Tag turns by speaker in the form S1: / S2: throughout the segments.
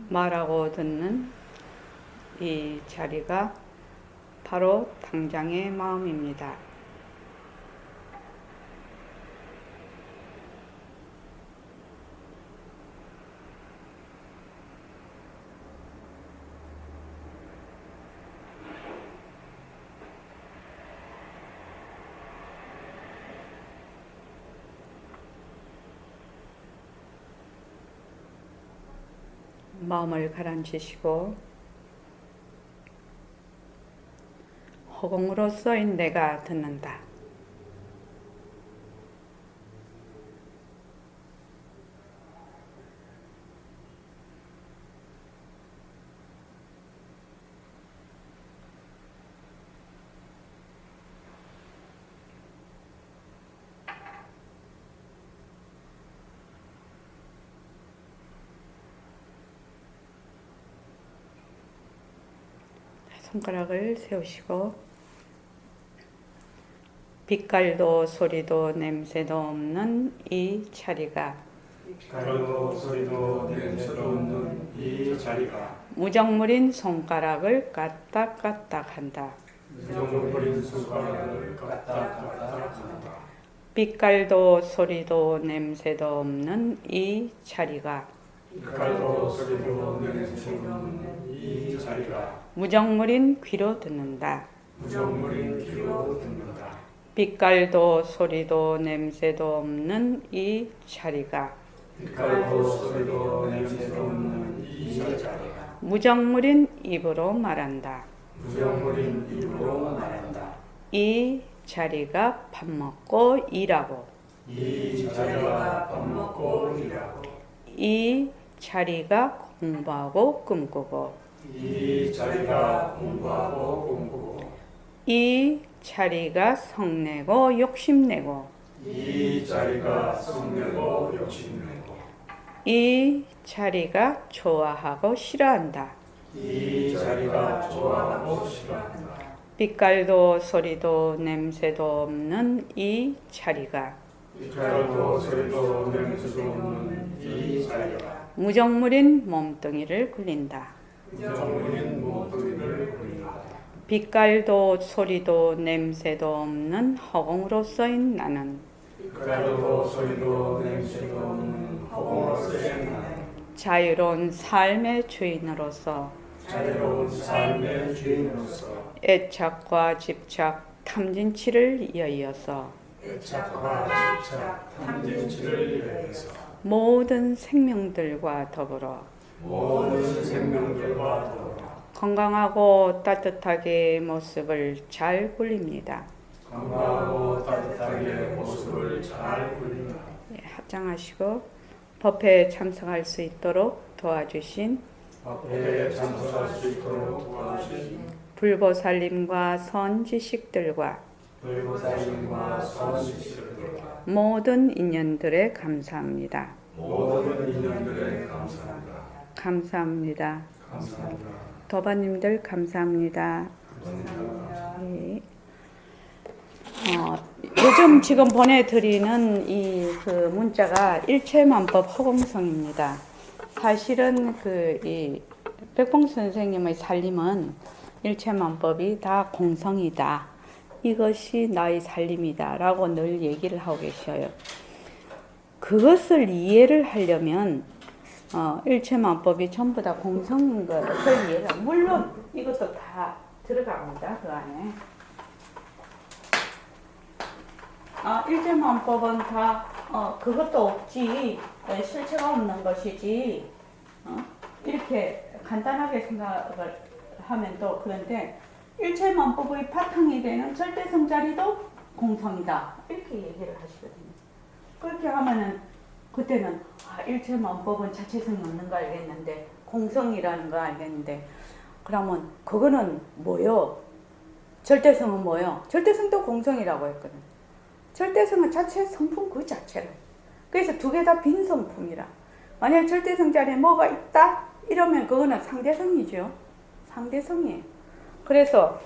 S1: 말하고 듣는 이 자리가 바로 당장의 마음입니다. 마음을 가라앉히시고 허공으로서인 내가 듣는다. 손가락을 세우시고 빛깔도 소리도 냄새도 없는 이 자리가
S2: 빛깔도 소리도 냄새도 없는 이 자리가
S1: 무정물인 손가락을 까딱까딱 한다.
S2: 무정물인 손가락을 까딱까딱 한다.
S1: 빛깔도 소리도 냄새도 없는 이 자리가
S2: 빛깔도 소리도 냄새도 없는 이 자리가
S1: 무정물인 귀로 듣는다.
S2: 무정물인 귀로 듣는다.
S1: 빛깔도 소리도 냄새도 없는 이 자리가
S2: 빛깔도 소리도 냄새도 없는 이 자리가
S1: 무정물인 입으로 말한다.
S2: 무정물인 입으로 말한다.
S1: 이 자리가 밥 먹고 일하고
S2: 이 자리가 밥 먹고 일하고
S1: 이 자리가 공부하고 꿈꾸고
S2: 이 자리가 공부하고 꿈꾸고
S1: 이 자리가 성내고 욕심내고
S2: 이 자리가 성내고 욕심내고
S1: 이 자리가 좋아하고 싫어한다.
S2: 이 자리가 좋아하고 싫어한다.
S1: 빛깔도 소리도 냄새도 없는 이 자리가
S2: 빛깔도 소리도 냄새도 없는 이 자리가
S1: 무정물인 몸뚱이를 굴린다.
S2: 무정물인 몸뚱이를 굴린다.
S1: 빛깔도 소리도 냄새도 없는 허공으로서인 나는
S2: 빛깔도 소리도 냄새도 없는 허공으로서의 나는
S1: 자유로운 삶의 주인으로서
S2: 자유로운 삶의 주인으로서
S1: 애착과 집착, 탐진치를 이어서
S2: 애착과 집착, 탐진치를 위해서
S1: 모든 생명들과 더불어
S2: 모든 생명들과 더불어
S1: 건강하고 따뜻하게 모습을 잘 굴립니다.
S2: 건강하고 따뜻하게 모습을 잘 굴린다.
S1: 합장하시고 법회에 참석할 수 있도록 도와주신
S2: 법회에 참석할 수 있도록 도와주신
S1: 불보살님과 선지식들과
S2: 불보살님과 선지식들과
S1: 모든 인연들에 감사합니다.
S2: 모든 인연들에 감사합니다.
S1: 감사합니다.
S2: 감사합니다.
S1: 도바님들 감사합니다.
S2: 감사합니다.
S1: 네. 요즘 지금 보내드리는 그 문자가 일체만법 허공성입니다. 사실은 이 백봉 선생님의 살림은 일체만법이 다 공성이다. 이것이 나의 살림이다. 라고 늘 얘기를 하고 계셔요. 그것을 이해를 하려면 일체만법이 전부 다 공성인 것을 이해가 물론 이것도 다 들어갑니다. 그 안에. 일체만법은 다 그것도 없지 실체가 없는 것이지 이렇게 간단하게 생각을 하면 또 그런데 일체만법의 바탕이 되는 절대성 자리도 공성이다 이렇게 얘기를 하시거든요. 그렇게 하면은 그때는 일체만법은 자체성이 없는 거 알겠는데 공성이라는 거 알겠는데 그러면 그거는 뭐요? 절대성은 뭐요? 절대성도 공성이라고 했거든. 절대성은 자체 성품 그 자체로. 그래서 두 개 다 빈성품이라. 만약 절대성 자리에 뭐가 있다? 이러면 그거는 상대성이죠. 상대성이에요. 그래서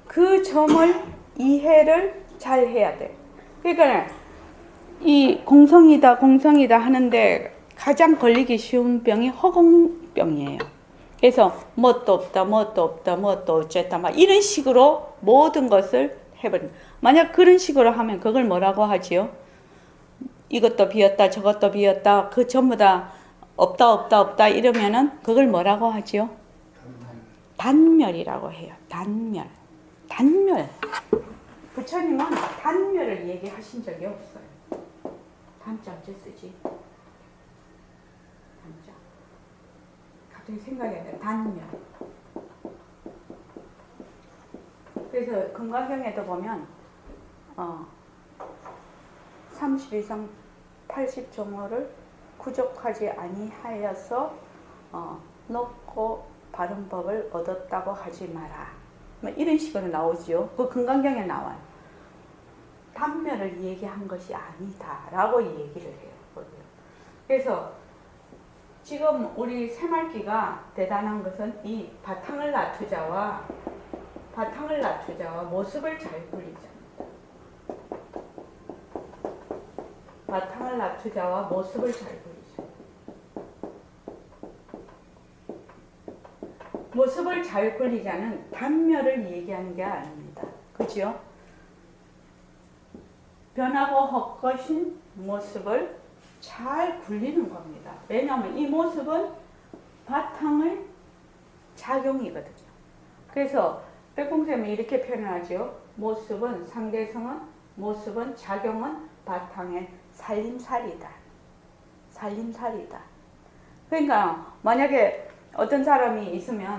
S1: 그 점을 이해를 잘 해야 돼. 그러니까 이 공성이다 하는데 가장 걸리기 쉬운 병이 허공병이에요. 그래서 뭣도 없다, 뭣도 없다, 뭣도 어쨌다 막 이런 식으로 모든 것을 해버린. 만약 그런 식으로 하면 그걸 뭐라고 하지요? 이것도 비었다, 저것도 비었다, 그 전부 다 없다, 없다, 없다 이러면은 그걸 뭐라고 하지요? 단멸이라고 해요. 단멸. 단멸. 부처님은 단멸을 얘기하신 적이 없어요. 단자 어째 쓰지? 단자. 갑자기 생각이 안 나요. 단멸. 그래서 금강경에도 보면 30 이상 80종호를 구족하지 아니하여서 높고 바른 법을 얻었다고 하지 마라. 뭐 이런 식으로 나오지요. 그 금강경에 나와요. 단멸을 얘기한 것이 아니다라고 얘기를 해요. 그래서 지금 우리 새말기가 대단한 것은 이 바탕을 낮추자와 모습을 잘 굴리자. 바탕을 낮추자와 모습을 잘 굴리자. 모습을 잘 굴리자는 단멸을 얘기하는 게 아닙니다. 그죠? 변하고 헛것인 모습을 잘 굴리는 겁니다. 왜냐하면 이 모습은 바탕의 작용이거든요. 그래서 백공쌤이 이렇게 표현하죠. 모습은, 상대성은, 모습은, 작용은 바탕의 살림살이다. 살림살이다. 그러니까 만약에 어떤 사람이 있으면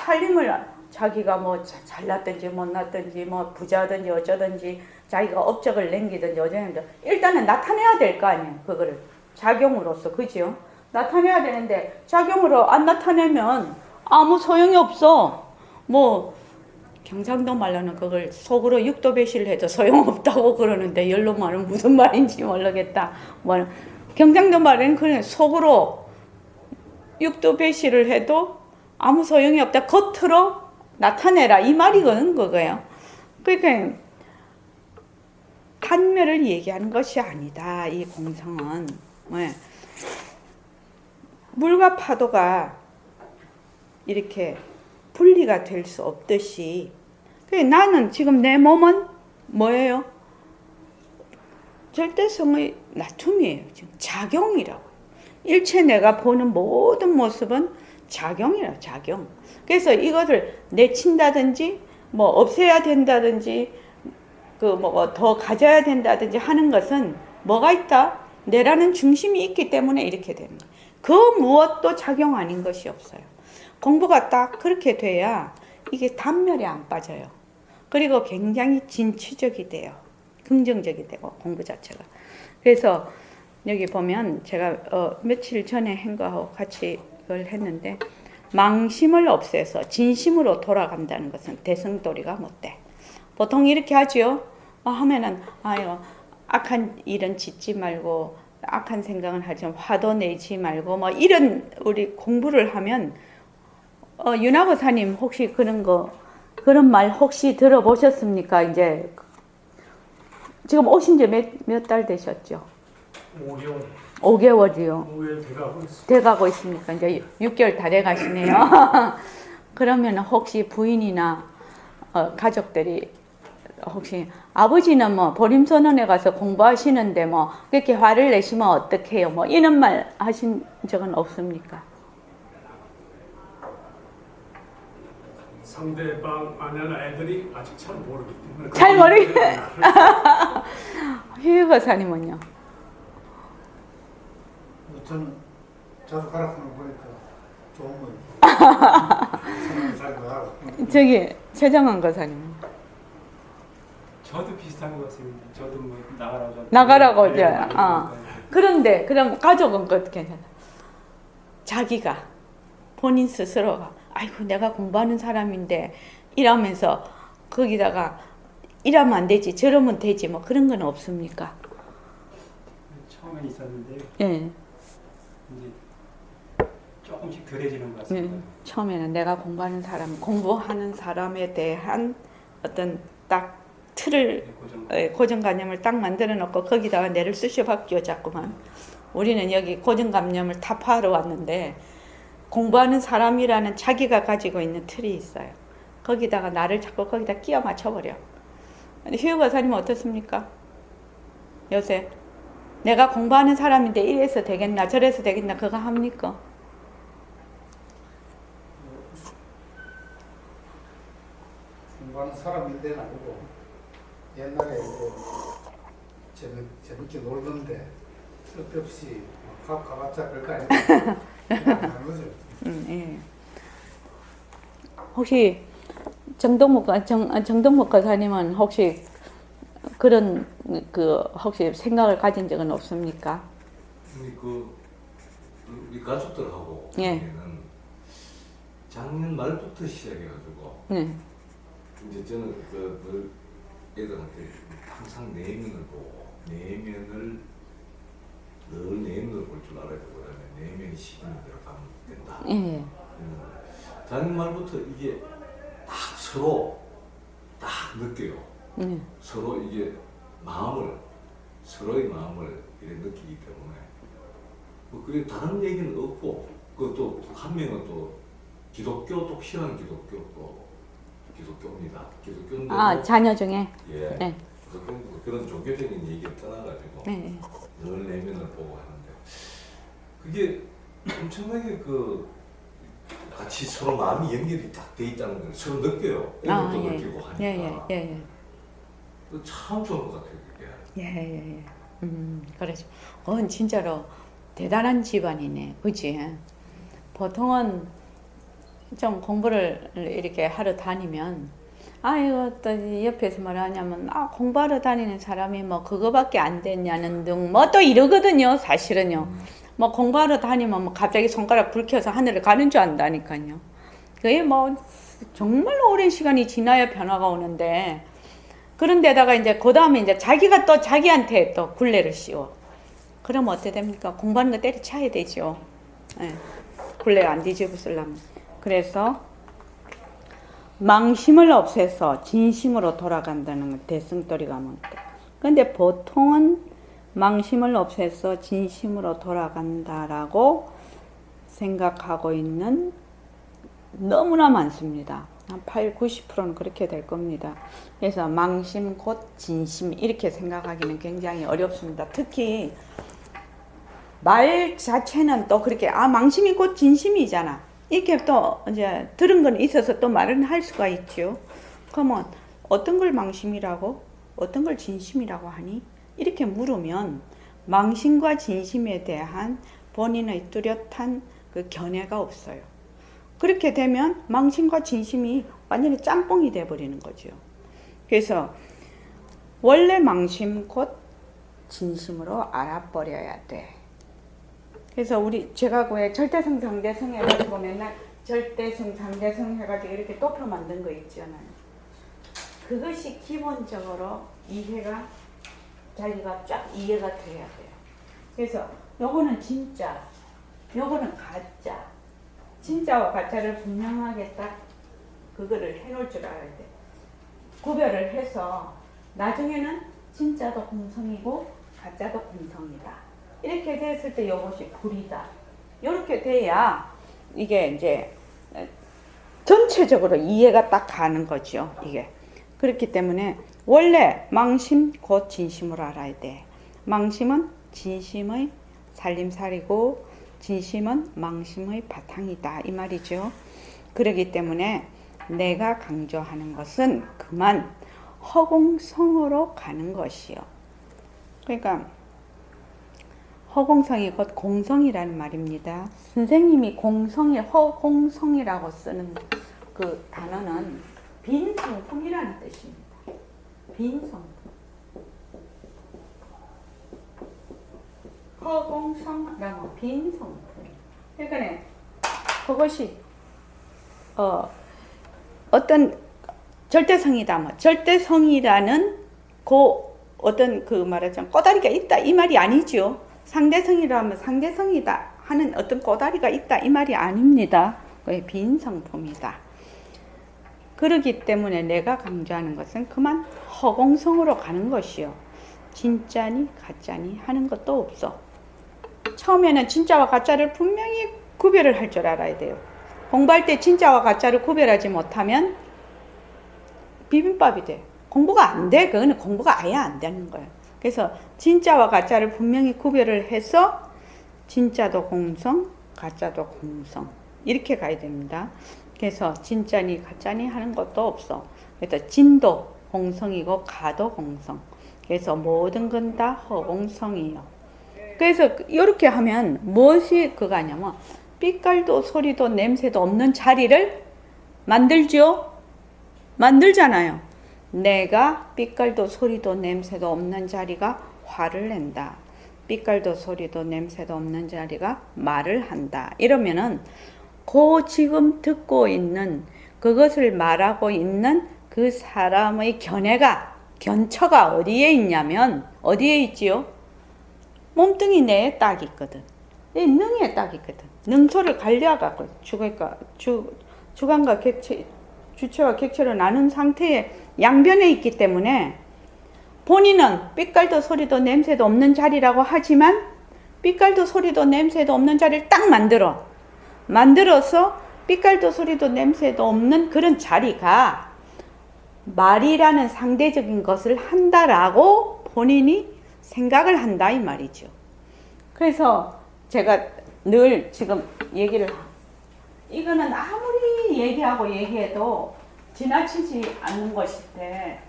S1: 살림을 자기가 뭐 잘났든지 못났든지 뭐 부자든지 어쩌든지 자기가 업적을 남기든지 어쩌든지 일단은 나타내야 될 거 아니에요. 그거를 작용으로서. 그죠? 나타내야 되는데 작용으로 안 나타내면 아무 소용이 없어. 뭐 경상도 말로는 그걸 속으로 육도 배시를 해도 소용없다고 그러는데 열로 말은 무슨 말인지 모르겠다. 뭐 경상도 말은 그냥 속으로 육도 배시를 해도 아무 소용이 없다. 겉으로 나타내라 이 말이거든 그거예요. 그러니까 단멸을 얘기하는 것이 아니다. 이 공성은 왜? 물과 파도가 이렇게 분리가 될 수 없듯이 나는 지금 내 몸은 뭐예요? 절대성의 낮춤이에요. 지금 작용이라고. 일체 내가 보는 모든 모습은 작용이라고. 작용. 그래서 이것을 내친다든지 뭐 없애야 된다든지 그 뭐 더 가져야 된다든지 하는 것은 뭐가 있다? 내라는 중심이 있기 때문에 이렇게 되는 거예요. 그 무엇도 작용 아닌 것이 없어요. 공부가 딱 그렇게 돼야 이게 단멸이 안 빠져요. 그리고 굉장히 진취적이 돼요. 긍정적이 되고 공부 자체가. 그래서 여기 보면 제가 며칠 전에 한 거하고 같이 그걸 했는데 망심을 없애서 진심으로 돌아간다는 것은 대승도리가 못돼. 보통 이렇게 하죠. 하면은 아유 악한 일은 짓지 말고 악한 생각을 하지 화도 내지 말고 뭐 이런 우리 공부를 하면 윤하고사님 혹시 그런 말 혹시 들어보셨습니까? 이제 지금 오신 지 몇 달 되셨죠?
S2: 5개월.
S1: 5개월이요.
S2: 5개월
S1: 돼가고 있습니까? 이제 6개월 다 돼가시네요. 그러면 혹시 부인이나 가족들이 혹시 아버지는 뭐 보림선언에 가서 공부하시는데 뭐 그렇게 화를 내시면 어떡해요? 뭐 이런 말 하신 적은 없습니까?
S2: 상대방 아내나 애들이 아직 잘 모르기 때문에
S1: 잘 모르겠. 휴거사님은요?
S3: 저는 자주 가락하는 거 보니까 좋은 거예요. 살도 하고.
S1: 저기 최정원 거사님.
S4: 저도 비슷한 것 같습니다. 저도 뭐 나가라고.
S1: 나가라고
S4: 네,
S1: 하죠. 그런데 그럼 가족은 그것도 괜찮아. 자기가 본인 스스로가 아이고 내가 공부하는 사람인데 이러면서 거기다가 이러면 안 되지 저러면 되지 뭐 그런 건 없습니까?
S4: 처음엔 있었는데
S1: 예.
S4: 이제 조금씩 덜해지는 것 같습니다.
S1: 처음에는 내가 공부하는 사람에 대한 어떤 딱 틀을
S4: 네,
S1: 고정관념을 딱 만들어 놓고 거기다가 내를 쑤셔 박죠 자꾸만. 우리는 여기 고정감염을 타파하러 왔는데 공부하는 사람이라는 자기가 가지고 있는 틀이 있어요. 거기다가 나를 자꾸 거기다 끼워 맞춰버려. 근데 휴 박사님은 어떻습니까? 요새 내가 공부하는 사람인데 이래서 되겠나 저래서 되겠나 그거 합니까?
S3: 공부하는 사람인데는 아니고 옛날에 재밌게 놀던데 쓸데없이 가봤자 별거 아니고 그냥 하는 거죠.
S1: 예. 혹시 정동목 과사님은 혹시 그런 혹시 생각을 가진 적은 없습니까?
S2: 우리 가족들하고
S1: 예.
S2: 얘는 작년 말부터 시작해가지고
S1: 네.
S2: 이제 저는 늘 애들한테 항상 내면을 보고 내면을 늘 내면을 볼 줄 알아야 되고 그다음에 내면이 시간이 들어가면 된다.
S1: 예.
S2: 작년 말부터 이게 딱 서로 딱 느껴요. 서로 이게 서로의 마음을 이렇게 느끼기 때문에 뭐 그게 다른 얘기는 없고 그또 한 명은 또 기독교 독실한 기독교입니다. 기독교인데
S1: 아 자녀 중에.
S2: 예.
S1: 네.
S2: 그런 종교적인 얘기를 떠나가지고
S1: 네.
S2: 늘 내면을 보고 하는데 그게 엄청나게 같이 서로 마음이 연결이 딱 돼 있다는 걸 서로 느껴요. 애들도
S1: 예.
S2: 느끼고 하니까
S1: 예.
S2: 참 좋은 것 같아요 그게.
S1: 예. 그렇죠. 진짜로 대단한 집안이네. 그치? 보통은 좀 공부를 이렇게 하러 다니면 아이고 또 옆에서 뭐라냐면 공부하러 다니는 사람이 뭐 그거밖에 안 됐냐는 등 뭐 또 이러거든요. 사실은요. 뭐 공부하러 다니면 뭐 갑자기 손가락 불 켜서 하늘을 가는 줄 안다니까요. 그게 뭐 정말 오랜 시간이 지나야 변화가 오는데 그런데다가 이제 그 다음에 이제 자기가 또 자기한테 또 굴레를 씌워. 그럼 어떻게 됩니까? 공부하는 거 때려쳐야 되죠. 예. 굴레 안 뒤집으려면. 그래서 망심을 없애서 진심으로 돌아간다는 건 대승돌이가 뭔가. 근데 보통은 망심을 없애서 진심으로 돌아간다라고 생각하고 있는 너무나 많습니다. 한 80~90%는 그렇게 될 겁니다. 그래서 망심 곧 진심 이렇게 생각하기는 굉장히 어렵습니다. 특히 말 자체는 또 그렇게 망심이 곧 진심이잖아. 이렇게 또 이제 들은 건 있어서 또 말은 할 수가 있죠. 그러면 어떤 걸 망심이라고 어떤 걸 진심이라고 하니? 이렇게 물으면 망심과 진심에 대한 본인의 뚜렷한 그 견해가 없어요. 그렇게 되면 망심과 진심이 완전히 짬뽕이 돼버리는 거죠. 그래서 원래 망심 곧 진심으로 알아버려야 돼. 그래서 제가 왜 절대성 상대성 해가지고 맨날 절대성 상대성 해가지고 이렇게 도표 만든 거 있잖아요. 그것이 기본적으로 이해가 자기가 쫙 이해가 돼야 돼요. 그래서 요거는 진짜, 요거는 가짜. 진짜와 가짜를 분명하게 딱 그거를 해놓을 줄 알아야 돼. 구별을 해서 나중에는 진짜도 공성이고 가짜도 공성이다. 이렇게 됐을 때 이것이 불이다. 이렇게 돼야 이게 이제 전체적으로 이해가 딱 가는 거죠. 이게 그렇기 때문에 원래 망심 곧 진심으로 알아야 돼. 망심은 진심의 살림살이고 진심은 망심의 바탕이다 이 말이죠. 그렇기 때문에 내가 강조하는 것은 그만 허공성으로 가는 것이요. 그러니까 허공성이 곧 공성이라는 말입니다. 선생님이 허공성이라고 쓰는 그 단어는 빈성품이라는 뜻입니다. 빈성품. 허공성이라고 빈성품. 그러니까 그것이 어떤 절대성이다. 뭐 절대성이라는 어떤 말하자면 꼬다리가 있다 이 말이 아니죠. 상대성이라면 상대성이다 하는 어떤 꼬다리가 있다 이 말이 아닙니다. 그게 빈성품이다. 그렇기 때문에 내가 강조하는 것은 그만 허공성으로 가는 것이요. 진짜니 가짜니 하는 것도 없어. 처음에는 진짜와 가짜를 분명히 구별을 할 줄 알아야 돼요. 공부할 때 진짜와 가짜를 구별하지 못하면 비빔밥이 돼. 공부가 안 돼. 그거는 공부가 아예 안 되는 거예요. 그래서 진짜와 가짜를 분명히 구별을 해서 진짜도 공성, 가짜도 공성 이렇게 가야 됩니다. 그래서 진짜니 가짜니 하는 것도 없어. 그래서 진도 공성이고 가도 공성. 그래서 모든 건 다 허공성이요. 그래서 이렇게 하면 무엇이 그거 아냐면 빛깔도 소리도 냄새도 없는 자리를 만들죠. 만들잖아요. 내가 빛깔도 소리도 냄새도 없는 자리가 화를 낸다. 빛깔도 소리도 냄새도 없는 자리가 말을 한다. 이러면은 그 지금 듣고 있는 그것을 말하고 있는 그 사람의 견처가 어디에 있냐면 어디에 있지요? 몸뚱이 내에 딱 있거든. 이 능에 딱 있거든. 능소를 갈려갖고 주관과 객체, 주체와 객체로 나눈 상태에 양변에 있기 때문에 본인은 빛깔도 소리도 냄새도 없는 자리라고 하지만 빛깔도 소리도 냄새도 없는 자리를 딱 만들어서 빛깔도 소리도 냄새도 없는 그런 자리가 말이라는 상대적인 것을 한다라고 본인이 생각을 한다 이 말이죠. 그래서 제가 늘 지금 이거는 아무리 얘기해도 지나치지 않는 것인데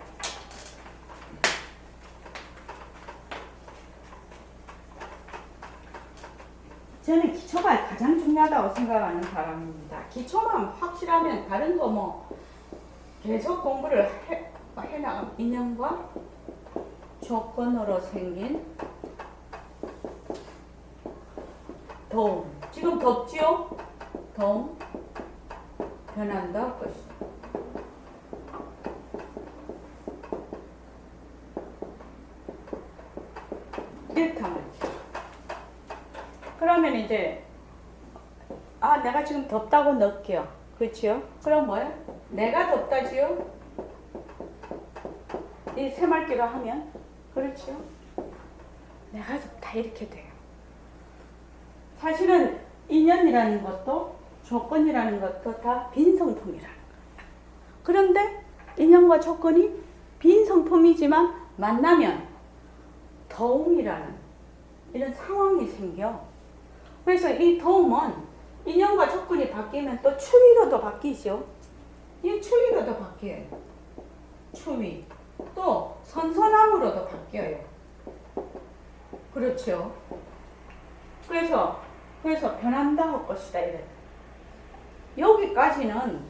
S1: 저는 기초가 가장 중요하다고 생각하는 사람입니다. 기초만 확실하면 다른 거 뭐 계속 공부를 해나가면 인연과 조건으로 생긴 도움. 지금 덥지요? 도움 변한다 것이다. 이렇다 말이죠. 그러면 이제 내가 지금 덥다고 넣을게요. 그렇지요? 그럼 뭐예요? 내가 덥다지요? 이 새말기로 하면 그렇지요? 내가 덥다 이렇게 돼요. 사실은 인연이라는 것도 조건이라는 것도 다 빈성품이라는 거예요. 그런데 인연과 조건이 빈성품이지만 만나면 더움이라는 이런 상황이 생겨. 그래서 이 더움은 인연과 조건이 바뀌면 또 추위로도 바뀌죠. 이 추위로도 바뀌어요. 추위. 또 선선함으로도 바뀌어요. 그렇죠. 그래서 변한다 할 것이다 이래. 여기까지는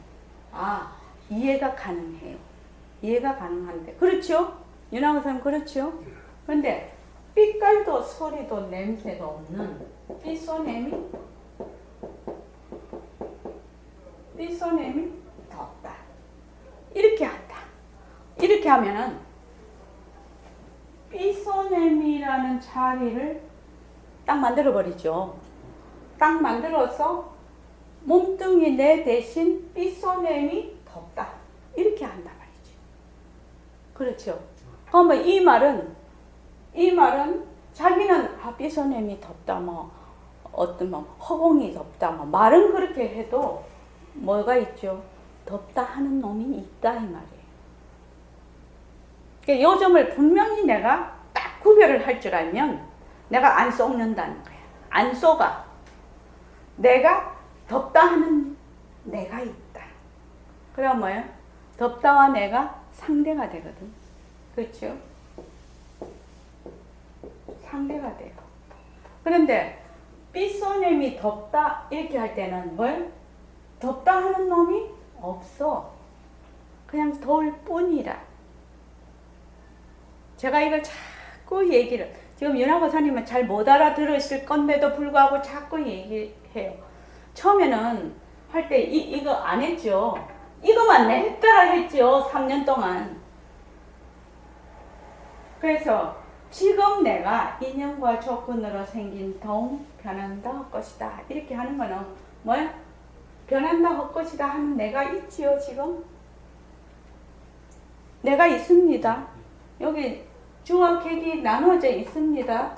S1: 이해가 가능해요. 이해가 가능한데 그렇죠? 윤하고 선생님 그렇죠? 그런데 빛깔도 소리도 냄새도 없는 삐소냄이 덥다. 이렇게 한다. 이렇게 하면은 삐소냄이라는 자리를 딱 만들어 버리죠. 딱 만들어서 몸뚱이 내 대신 삐소냄이 덥다. 이렇게 한단 말이죠. 그렇죠. 그러면 이 말은 자기는 삐소냄이 덥다 허공이 덥다 말은 그렇게 해도 뭐가 있죠? 덥다 하는 놈이 있다 이 말이에요. 그러니까 요 점을 분명히 내가 딱 구별을 할 줄 알면 내가 안 속는다는 거야. 안 속아. 내가 덥다 하는 내가 있다. 그럼 뭐예요? 덥다와 내가 상대가 되거든. 그렇죠? 상대가 돼요. 그런데 삐소냄이 덥다 이렇게 할 때는 뭘? 덥다 하는 놈이 없어. 그냥 더울 뿐이라. 제가 이걸 자꾸 지금 윤하고사님은 잘 못 알아들으실 건데도 불구하고 자꾸 얘기해요. 처음에는 할 때 이거 안 했죠. 이거만 냈다라 했죠. 3년 동안. 그래서 지금 내가 인연과 조건으로 생긴 동 변한다 할 것이다. 이렇게 하는 거는 뭐야? 변한다 할 것이다 하는 내가 있지요 지금? 내가 있습니다. 여기 주와 객이 나눠져 있습니다.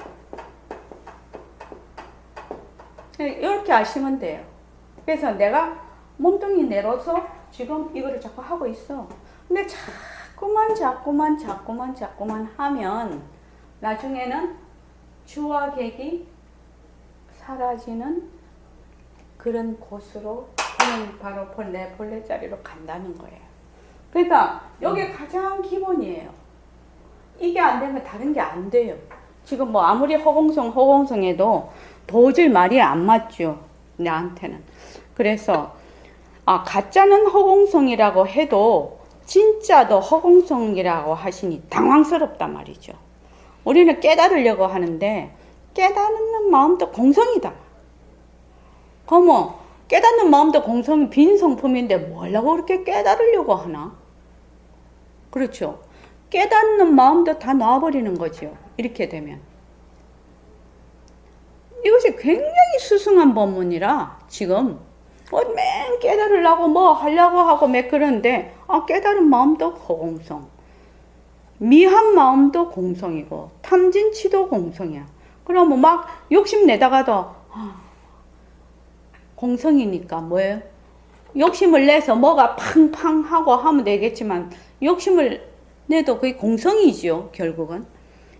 S1: 이렇게 아시면 돼요. 그래서 내가 몸뚱이 내려서 지금 이거를 자꾸 하고 있어. 근데 자꾸만 하면 나중에는 주와 객이 사라지는 그런 곳으로 저는 바로 본래 자리로 간다는 거예요. 그러니까 이게 가장 기본이에요. 이게 안 되면 다른 게 안 돼요. 지금 뭐 아무리 허공성해도 도저히 말이 안 맞죠. 나한테는. 그래서 가짜는 허공성이라고 해도 진짜도 허공성이라고 하시니 당황스럽단 말이죠. 우리는 깨달으려고 하는데 깨닫는 마음도 공성이다. 그러면 깨닫는 마음도 공성이 빈 성품인데 뭐라고 그렇게 깨달으려고 하나? 그렇죠. 깨닫는 마음도 다 놔버리는 거죠. 이렇게 되면. 이것이 굉장히 수승한 법문이라 지금 맨 깨달으려고 뭐 하려고 하고 매 그러는데 깨달은 마음도 허공성, 미한 마음도 공성이고 탐진치도 공성이야. 그러면 막 욕심내다가도 공성이니까 뭐예요? 욕심을 내서 뭐가 팡팡하고 하면 되겠지만 욕심을 내도 그게 공성이지요. 결국은.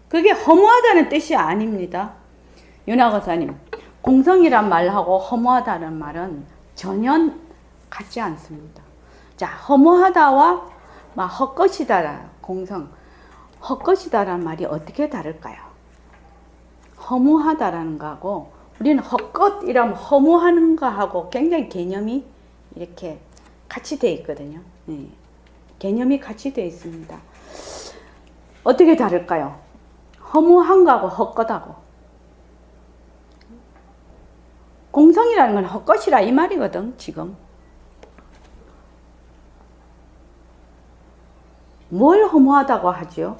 S1: 그게 허무하다는 뜻이 아닙니다. 윤화거사님, 공성이란 말하고 허무하다는 말은 전혀 같지 않습니다. 자, 허무하다와 막 헛것이다, 공성. 헛것이다라는 말이 어떻게 다를까요? 허무하다라는 거하고 우리는 헛것이라면 허무하는 거하고 굉장히 개념이 이렇게 같이 돼 있거든요. 네. 개념이 같이 돼 있습니다. 어떻게 다를까요? 허무한 거하고 헛것하고. 공성이라는 건 헛것이라 이 말이거든, 지금. 뭘 허무하다고 하죠?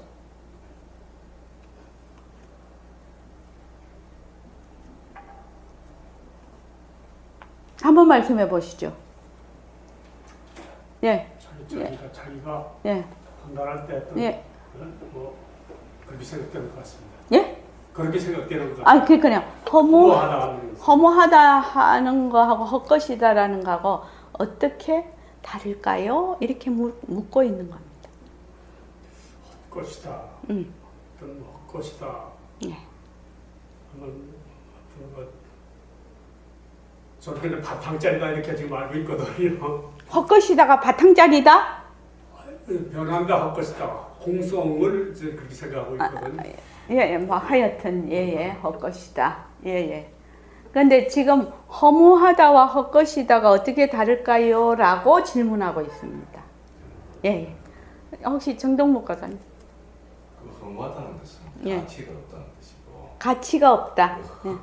S1: 한번 말씀해 보시죠. 예.
S3: 자기가
S1: 예.
S3: 판단할 때 어떤
S1: 예.
S3: 뭐 그렇게 생각되는 것 같습니다.
S1: 예?
S3: 그렇게 생각되는 것 같습니다.
S1: 그냥 허무하다 하는 거하고 헛것이다라는 거하고 어떻게 다를까요? 이렇게 묻고 있는 겁니다.
S3: 헛것이다. 어떤 헛것이다.
S1: 예.
S3: 저렇게 바탕짜리다 이렇게 지금 알고 있거든요.
S1: 헛것이다가 바탕짜리다?
S3: 변한다 헛것이다. 공성을 이제 그렇게 생각하고 있거든요.
S1: 예, 뭐 하여튼 헛것이다. 예. 그런데 지금 허무하다와 헛것이다가 어떻게 다를까요? 라고 질문하고 있습니다. 예. 혹시 정동목 과장님?
S2: 그 허무하다는 것은
S1: 예.
S2: 가치가 없다는 뜻이고
S1: 가치가 없다. 예.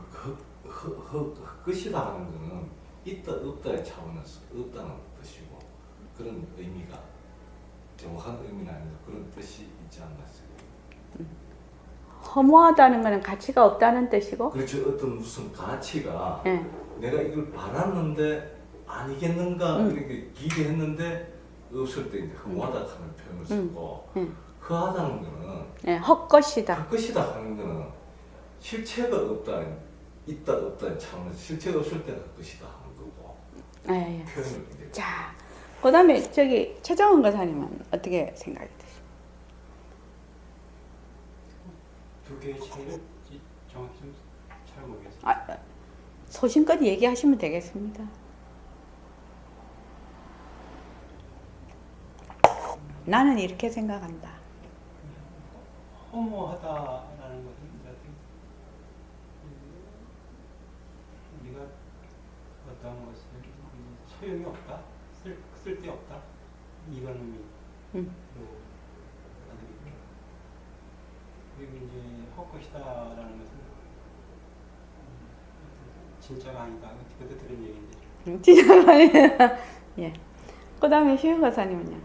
S2: 헛것이다 하는 것은 있다 없다의 차원에서 없다는 뜻이고 그런 의미가 정확한 의미는 아니고 그런 뜻이 있지 않나 싶어요.
S1: 허무하다는 것은 가치가 없다는 뜻이고.
S2: 그렇죠. 어떤 무슨 가치가
S1: 예.
S2: 내가 이걸 바랐는데 아니겠는가 이렇게 기대했는데 없을 때 이제 허무하다 하는 표현을 쓰고 허하다는 거는
S1: 예, 헛것이다.
S2: 헛것이다 하는 거는 실체가 없다 있다 없다 차원에서 실체가 없을 때는 헛것이다 하는 거고
S1: 예.
S2: 표현을 이제
S1: 자, 그 다음에 최정원 거사님은 어떻게 생각이 드세요?
S4: 두 개의 차이를 정확히 좀 잘 모르겠어요.
S1: 소신껏 얘기하시면 되겠습니다. 나는 이렇게 생각한다.
S4: 허무하다라는 것은 우리가 어떤 것을 소용이 없다, 쓸데 없다 이런 의미로 받아들이고 그리고 이제 헛것이다라는 것은 진짜가 아니다. 그것도 들은 얘기인데.
S1: 진짜가 아니라. 예. 그 다음에 시우 거사님은요?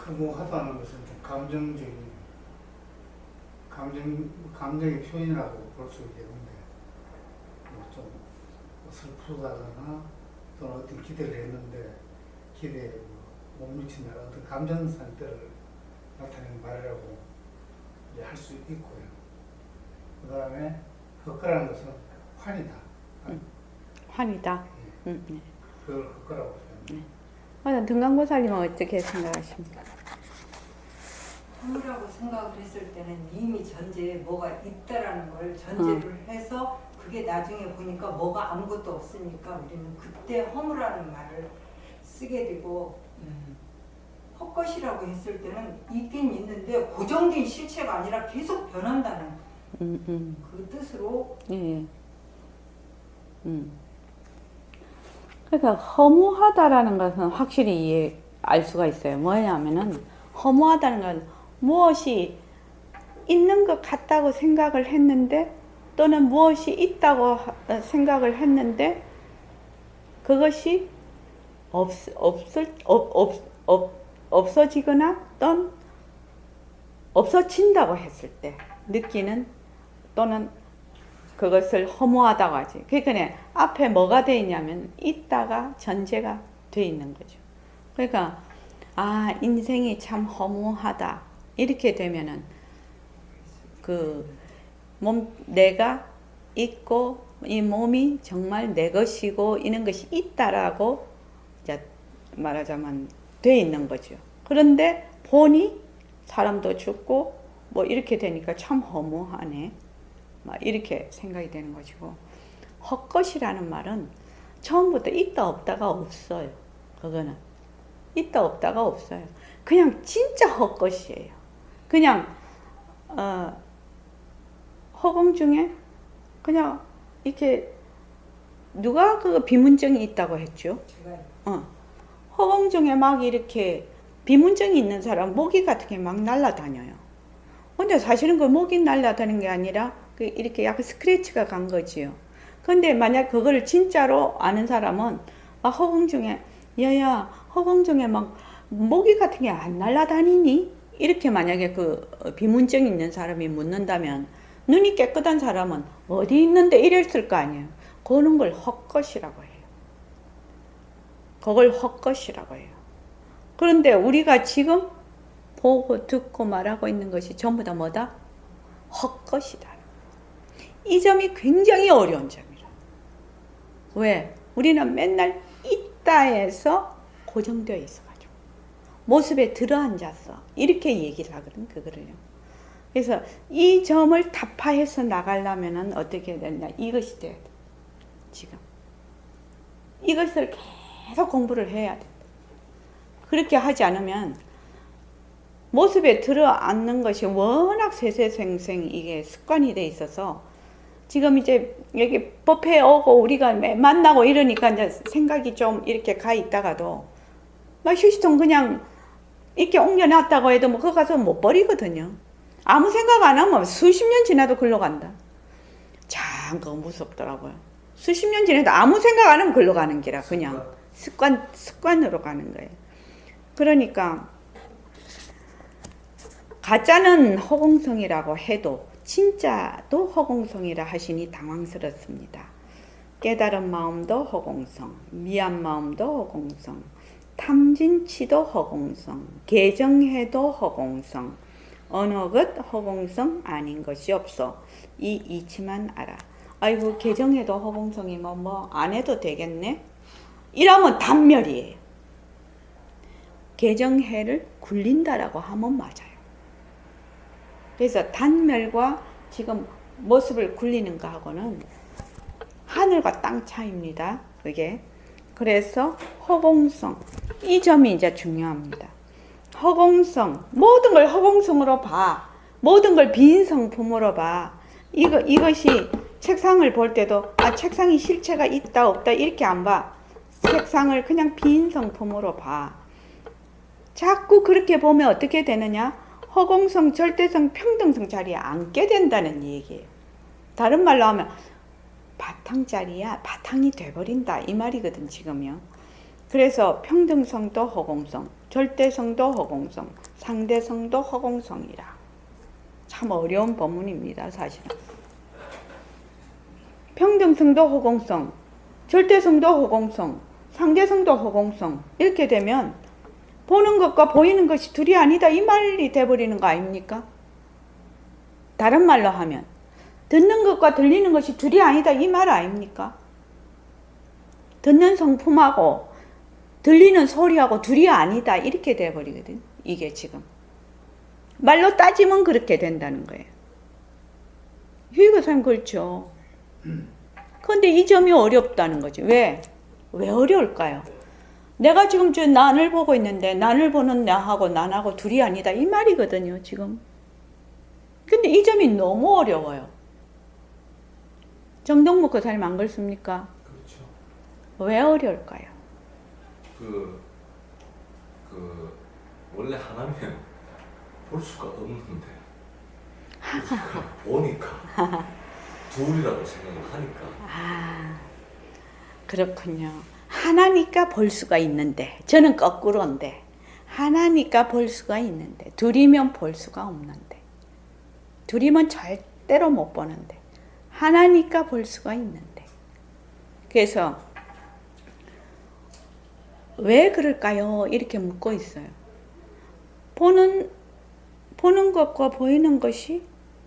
S3: 허무하다는 것은 좀 감정의 표현이라고 볼 수 있겠는데 좀 슬프다거나 또는 어떤 기대를 했는데 기대에 못 미친다 어떤 감정 상태를 나타내는 말이라고 할 수 있고요. 그 다음에 헛거라는 것은 환이다.
S1: 환이다.
S3: 예.
S1: 네.
S3: 그걸 할 거라고 생각합니다.
S1: 등강고사님은 어떻게 생각하십니까?
S5: 허무라고 생각을 했을 때는 이미 전제에 뭐가 있다라는 걸 전제를 해서 그게 나중에 보니까 뭐가 아무것도 없으니까 우리는 그때 허무라는 말을 쓰게 되고 헛것이라고 했을 때는 있긴 있는데 고정된 실체가 아니라 계속 변한다는 그 뜻으로
S1: 예. 그러니까 허무하다라는 것은 확실히 알 수가 있어요. 뭐냐면은 허무하다는 건 무엇이 있는 것 같다고 생각을 했는데 또는 무엇이 있다고 생각을 했는데 그것이 없어지거나 또는 없어진다고 했을 때 느끼는 또는 그것을 허무하다고 하지. 그러니까 앞에 뭐가 돼 있냐면 있다가 전제가 돼 있는 거죠. 그러니까 아 인생이 참 허무하다 이렇게 되면은 내가 있고 이 몸이 정말 내 것이고 이런 것이 있다라고 이제 말하자면 돼 있는 거죠. 그런데 보니 사람도 죽고 뭐 이렇게 되니까 참 허무하네. 막 이렇게 생각이 되는 것이고 헛것이라는 말은 처음부터 있다 없다가 없어요. 그거는 있다 없다가 없어요. 그냥 진짜 헛것이에요. 그냥 허공 중에 그냥 이렇게 누가 그 비문증이 있다고 했죠?
S5: 제가
S1: 허공 중에 막 이렇게 비문증이 있는 사람 모기 같은 게 막 날아다녀요. 근데 사실은 그 모기 날아다니는 게 아니라 이렇게 약간 스크래치가 간 거지요. 근데 만약 그걸 진짜로 아는 사람은 허공 중에 야야 허공 중에 막 모기 같은 게 안 날아다니니? 이렇게 만약에 그 비문증 있는 사람이 묻는다면 눈이 깨끗한 사람은 어디 있는데 이랬을 거 아니에요. 그런 걸 헛것이라고 해요. 그걸 헛것이라고 해요. 그런데 우리가 지금 보고 듣고 말하고 있는 것이 전부 다 뭐다? 헛것이다. 이 점이 굉장히 어려운 점이라. 왜? 우리는 맨날 있다에서 고정되어 있어가지고 모습에 들어앉았어 이렇게 얘기를 하거든. 그거를요. 그래서 이 점을 타파해서 나가려면은 어떻게 되냐 이것이 돼야 돼. 지금 이것을 계속 공부를 해야 돼. 그렇게 하지 않으면 모습에 들어앉는 것이 워낙 세세생생 이게 습관이 돼 있어서 지금 이제 여기 법회에 오고 우리가 만나고 이러니까 이제 생각이 좀 이렇게 가 있다가도 막 휴지통 그냥 이렇게 옮겨놨다고 해도 뭐 그거 가서 못 버리거든요. 아무 생각 안 하면 수십 년 지나도 글로 간다. 참 그거 무섭더라고요. 수십 년 지나도 아무 생각 안 하면 글로 가는 기라 그냥 습관으로 가는 거예요. 그러니까 가짜는 허공성이라고 해도 진짜도 허공성이라 하시니 당황스럽습니다. 깨달은 마음도 허공성, 미안 마음도 허공성, 탐진치도 허공성, 개정해도 허공성, 어느 것 허공성 아닌 것이 없어. 이 이치만 알아. 아이고 개정해도 허공성이면 뭐 안 해도 되겠네? 이러면 단멸이에요. 개정해를 굴린다라고 하면 맞아요. 그래서 단멸과 지금 모습을 굴리는 거하고는 하늘과 땅 차이입니다. 그게. 그래서 허공성. 이 점이 이제 중요합니다. 허공성. 모든 걸 허공성으로 봐. 모든 걸 빈 성품으로 봐. 이것이 책상을 볼 때도 책상이 실체가 있다 없다 이렇게 안 봐. 책상을 그냥 빈 성품으로 봐. 자꾸 그렇게 보면 어떻게 되느냐? 허공성, 절대성, 평등성 자리에 앉게 된다는 얘기예요. 다른 말로 하면 바탕자리야 바탕이 돼버린다 이 말이거든 지금요. 그래서 평등성도 허공성, 절대성도 허공성, 상대성도 허공성이라. 참 어려운 법문입니다 사실은. 평등성도 허공성, 절대성도 허공성, 상대성도 허공성 이렇게 되면 보는 것과 보이는 것이 둘이 아니다 이 말이 돼버리는 거 아닙니까? 다른 말로 하면 듣는 것과 들리는 것이 둘이 아니다 이 말 아닙니까? 듣는 성품하고 들리는 소리하고 둘이 아니다 이렇게 돼버리거든. 이게 지금 말로 따지면 그렇게 된다는 거예요. 유희교사님 그렇죠. 그런데 이 점이 어렵다는 거지. 왜 어려울까요? 내가 지금 저 난을 보고 있는데 난을 보는 나하고 난하고 둘이 아니다 이 말이거든요 지금. 근데 이 점이 너무 어려워요. 정동묵 교사님 안 그렇습니까?
S2: 그렇죠.
S1: 왜 어려울까요?
S2: 원래 하나면 볼 수가 없는데 보니까 둘이라고 생각을 하니까.
S1: 아, 그렇군요. 하나니까 볼 수가 있는데, 저는 거꾸로인데, 하나니까 볼 수가 있는데, 둘이면 볼 수가 없는데, 둘이면 절대로 못 보는데, 하나니까 볼 수가 있는데. 그래서, 왜 그럴까요? 이렇게 묻고 있어요. 보는 것과 보이는 것이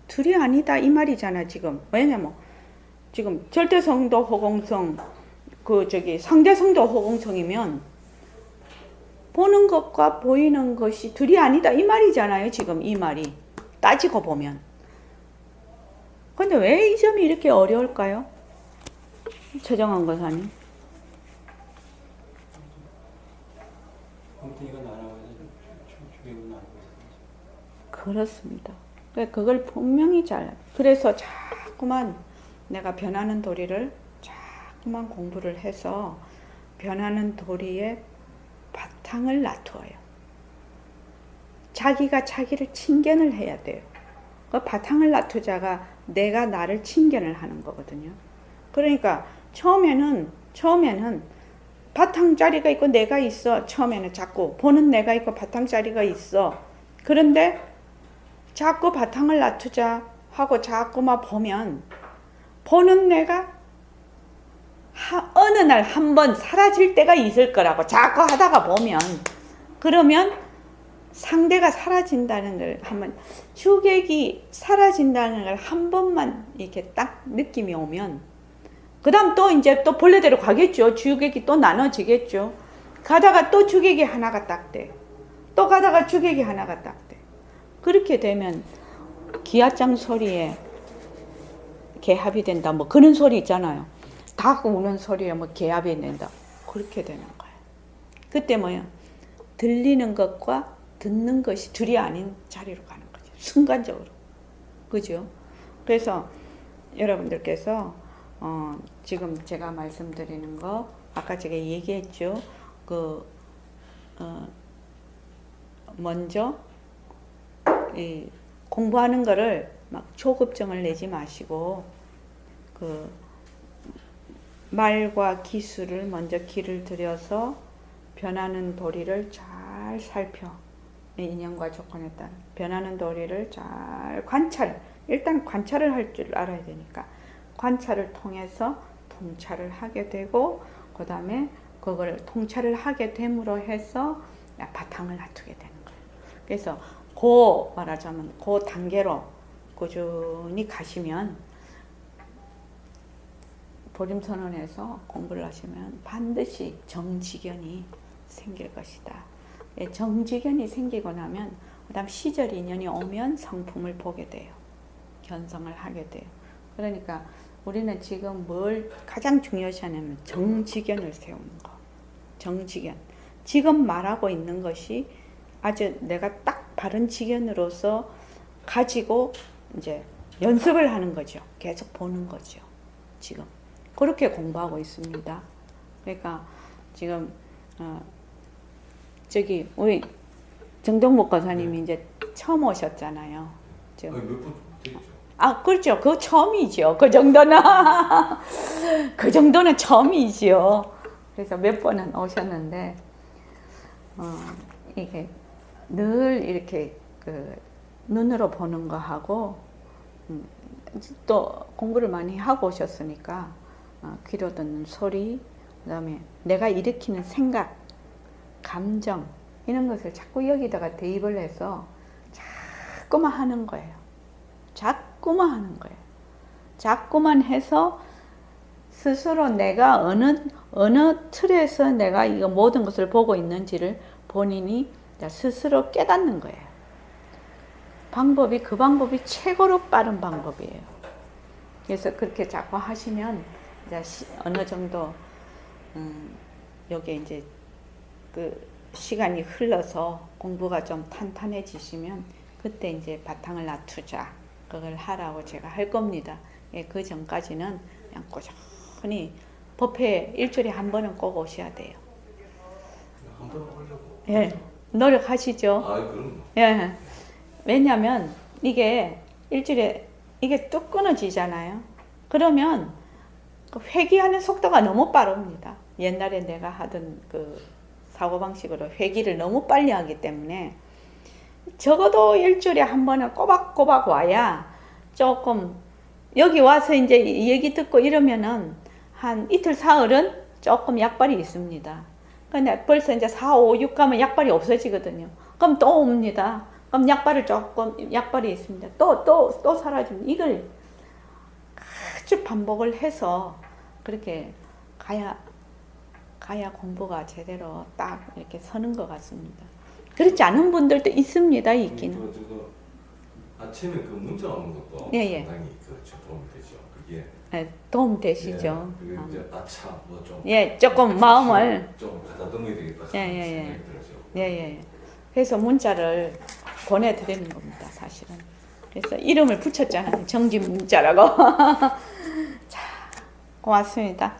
S1: 둘이 아니다 이 말이잖아 지금. 왜냐면 지금 절대성도 허공성 상대성도 허공성이면 보는 것과 보이는 것이 둘이 아니다 이 말이잖아요 지금. 이 말이 따지고 보면. 근데 왜 이 점이 이렇게 어려울까요? 최정환 권사님.
S4: 엉뚱이가 날아가서 주객은 날고 있어요.
S1: 그렇습니다. 그걸 분명히 그래서 자꾸만 내가 변하는 도리를 자꾸만 공부를 해서 변하는 도리의 바탕을 놔두어요. 자기가 자기를 친견을 해야 돼요. 그 바탕을 놔두자가 내가 나를 친견을 하는 거거든요. 그러니까 처음에는 바탕자리가 있고 내가 있어. 처음에는 자꾸 보는 내가 있고 바탕자리가 있어. 그런데 자꾸 바탕을 놔두자 하고 자꾸만 보면 보는 내가 어느 날 한번 사라질 때가 있을 거라고 자꾸 하다가 보면, 그러면 상대가 사라진다는 걸 한번, 주객이 사라진다는 걸 한 번만 이렇게 딱 느낌이 오면 그 다음 또 이제 또 본래대로 가겠죠. 주객이 또 나눠지겠죠. 가다가 또 주객이 하나가 딱 돼. 또 가다가 주객이 하나가 딱 돼. 그렇게 되면 기아장 소리에 개합이 된다. 뭐 그런 소리 있잖아요. 닭 우는 소리에 뭐 개합이 된다. 그렇게 되는 거예요. 그때 뭐야? 들리는 것과 듣는 것이 둘이 아닌 자리로 가는 거죠. 순간적으로. 그죠? 그래서 여러분들께서 지금 제가 말씀드리는 거 아까 제가 얘기했죠. 먼저 이 공부하는 거를 막 초급증을 내지 마시고 말과 기술을 먼저 길을 들여서 변하는 도리를 잘 살펴. 인연과 조건에 따라 변하는 도리를 잘 일단 관찰을 할 줄 알아야 되니까 관찰을 통해서 통찰을 하게 되고, 그 다음에 그걸 통찰을 하게 됨으로 해서 바탕을 놔두게 되는 거예요. 그래서 말하자면 그 단계로 꾸준히 가시면, 보림선언에서 공부를 하시면 반드시 정지견이 생길 것이다. 정지견이 생기고 나면 그 다음 시절 인연이 오면 성품을 보게 돼요. 견성을 하게 돼요. 그러니까 우리는 지금 뭘 가장 중요시하냐면 정지견을 세우는 거. 정지견. 지금 말하고 있는 것이 아주 내가 딱 바른 지견으로서 가지고 이제 연습을 하는 거죠. 계속 보는 거죠. 지금. 그렇게 공부하고 있습니다. 그러니까 지금 우리 정동목 권사님이 이제 처음 오셨잖아요. 지금.
S2: 몇번 됐죠.
S1: 그렇죠. 그거 처음이죠. 그 정도는 그 정도는 처음이죠. 그래서 몇 번은 오셨는데 이게 늘 이렇게 눈으로 보는 거 하고 또 공부를 많이 하고 오셨으니까 귀로 듣는 소리, 그다음에 내가 일으키는 생각, 감정 이런 것을 자꾸 여기다가 대입을 해서 자꾸만 하는 거예요. 자꾸만 하는 거예요. 자꾸만 해서 스스로 내가 어느 틀에서 내가 이거 모든 것을 보고 있는지를 본인이 스스로 깨닫는 거예요. 그 방법이 최고로 빠른 방법이에요. 그래서 그렇게 자꾸 하시면 이제 어느 정도 여기 이제 그 시간이 흘러서 공부가 좀 탄탄해지시면 그때 이제 바탕을 놔두자. 그걸 하라고 제가 할 겁니다. 예, 그 전까지는 그냥 꾸준히 법회 일주일에 한 번은 꼭 오셔야 돼요.
S2: 한번 하려고.
S1: 예, 노력하시죠.
S2: 아, 그럼.
S1: 예. 왜냐면 이게 일주일에 이게 뚝 끊어지잖아요. 그러면 그 회귀하는 속도가 너무 빠릅니다. 옛날에 내가 하던 그 사고방식으로 회귀를 너무 빨리 하기 때문에 적어도 일주일에 한 번은 꼬박꼬박 와야 조금 여기 와서 이제 얘기 듣고 이러면은 한 이틀 사흘은 조금 약발이 있습니다. 근데 벌써 이제 4, 5, 6 가면 약발이 없어지거든요. 그럼 또 옵니다. 그럼 약발이 있습니다. 또 사라집니다. 이걸 아주 반복을 해서 그렇게 가야 공부가 제대로 딱 이렇게 서는 것 같습니다. 그렇지 않은 분들도 있습니다, 있기는.
S2: 아침에 그 문자 오는 것도
S1: 예.
S2: 상당히 그렇죠. 도움이 되죠. 그게
S1: 네, 도움 되시죠.
S2: 그게 이제 아차 뭐좀
S1: 예, 조금 마음을
S2: 좀 가다듬어야 되겠다.
S1: 예.
S2: 생각이 들어죠.
S1: 예. 그래서 문자를 보내드리는 겁니다, 사실은. 그래서 이름을 붙였잖아요. 정지 문자라고. 자, 고맙습니다.